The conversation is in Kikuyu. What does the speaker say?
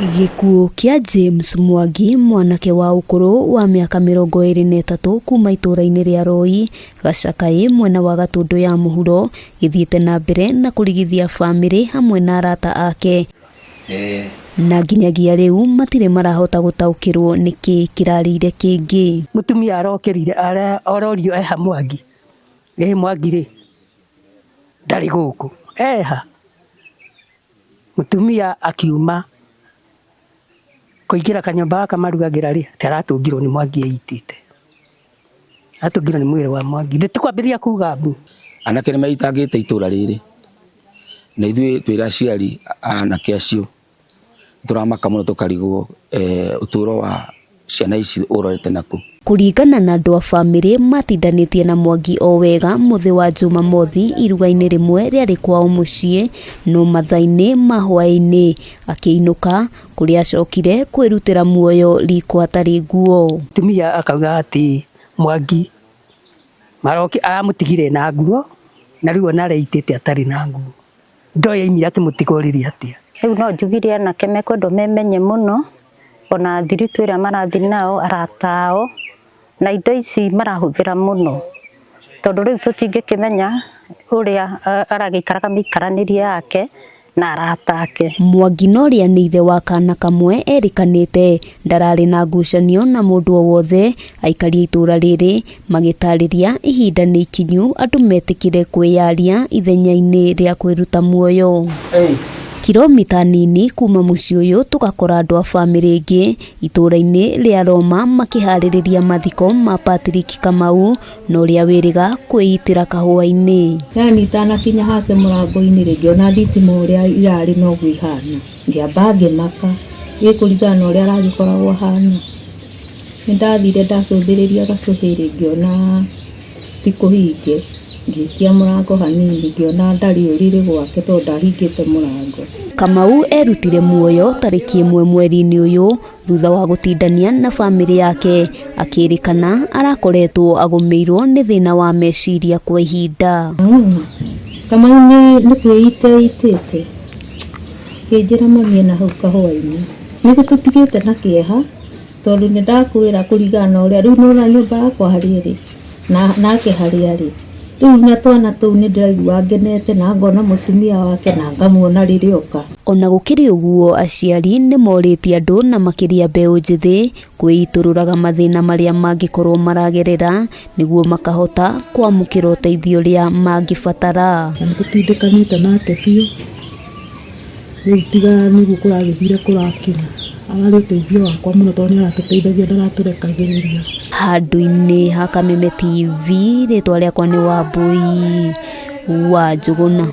Gĩkuũ kĩa James Mwangi, mwanake wa ũkũrũ wa mĩaka 23 kuma itũra-inĩ rĩa Roi, Gacakaĩ, mwena wa Gatũndũ ya mũhuro, gĩthiĩte na mbere na kũrigithia bamĩrĩ hamwe na arata ake. Na nginyagia rĩu matirĩ marahota gũtaũkĩrwo nĩkĩ kĩrarĩire kĩngĩ. Mũtumia arokerire ororio eha Mwangi. Mwangi rĩ ndarĩ gũkũ eha. Mũtumia akiuma kũingĩra kanyũmba gaka marugagĩra rĩ, aratũngirwo nĩ Mwangi eitĩte. Atũngirwo nĩ mwĩrĩ wa Mwangi. Ndĩtũkwambĩrĩria kuga mbu. Anake nĩ maitangĩte itũra rĩrĩ. Na ithuĩ twĩra aciari anake acio tũramaka mũno tũkarigwo ũtũũro wa ciana ici ũrorete naku. Kũringana na andũ a bamĩrĩ matindanĩtie na Mwangi o wega mũthĩ wa Jumamothi iruga-inĩ rĩmwe rĩarĩ kwao mũciĩ, no mathaa-inĩ ma hwaĩ-inĩ akĩinũka kũrĩa acokire kwĩrutĩra muoyo riko atarĩ nguo. Mũtumia akauga atĩ Mwangi aramũtigire na nguo na rĩu ona areitĩte atarĩ na nguo. Ndoĩ yaumire akĩmũtigorĩria atĩa. Rĩu no njugire anake mekwendwo memenye mũno, ona thiritũ ĩrĩa marathiĩ nao, arata ao, na indo ici marahũthĩra mũno. Tondũ rĩu tũtingĩkĩmenya ũrĩa aragĩikaraga mĩikaranĩrie yake na arata ake. Mwangi no rĩa nĩ ithe wa kana kamwe erĩkanĩte ndararĩ na ngucanio na mũndũ o wothe aikaria itũra rĩrĩ, magĩtarĩria ihinda nĩ ikinyu andũ metĩkĩre kwĩyaria ithenya-inĩ rĩa kwĩruta muoyo. Kilomita nini kuma mũciĩ ũyũ tũgakora andũ a bamĩrĩ ĩngĩ itũra-inĩ rĩa Roma makĩharĩrĩria mathiko ma Patrick Kamau na ũrĩa wĩrĩga kwĩitĩra kahũa-inĩ. Yani itanakinya hake mũrango-inĩ rĩngĩ ona thitima ũrĩa irarĩ noguo ihana. Ngĩamba ngĩmaka gĩkũringana na ũrĩa aragĩkoragwo ahana. Nĩndathire ndacũthĩrĩria gacũhĩrĩ ngĩona ti kũhinge. Ngĩtia mũrango hanini ngĩona ndarĩ ũrĩrĩ gwake tondũ ndahingĩte mũrango. Kamau erutire muoyo tarĩki 1 mweri-inĩ ũyũ thutha wa gũtindania na bamĩrĩ yake, akĩrĩkana arakoretwo agũmĩirwo nĩ thĩna wa meciria kwa ihinda. Kamau nĩ kwĩitĩte kĩnjĩra mami na hau kahũa-inĩ. Nĩguo tũtigĩte na kĩeha tondũ nĩndakwĩra kũringana na ũrĩa rĩu nona nyũmba yakwa harĩa ĩrĩ nake harĩa arĩ. Rĩu na twana tũu nĩndĩraigua ngenete na ngona mũtumia wake na ngamuona rĩrĩ oka. Ona gũkĩrĩ ũguo, aciari nĩmorĩtie andũ na makĩria mbeũ njĩthĩ kwĩitũrũraga mathĩna marĩa mangĩkorwo maragerera nĩguo makahota kwamũkĩra ũteithio ũrĩa mangĩbatara. Tũtindĩkanĩte nake biũ. Rĩu tiga nĩguo kũragĩthire kũrakinya. Ararĩ ũteithio wakwa mũno tondũ nĩaratũteithagia ndaratũrekagĩrĩria. Handũ-inĩ ha Kameme TV, rĩtwa rĩakwa nĩ Wambui wa Njũgũna.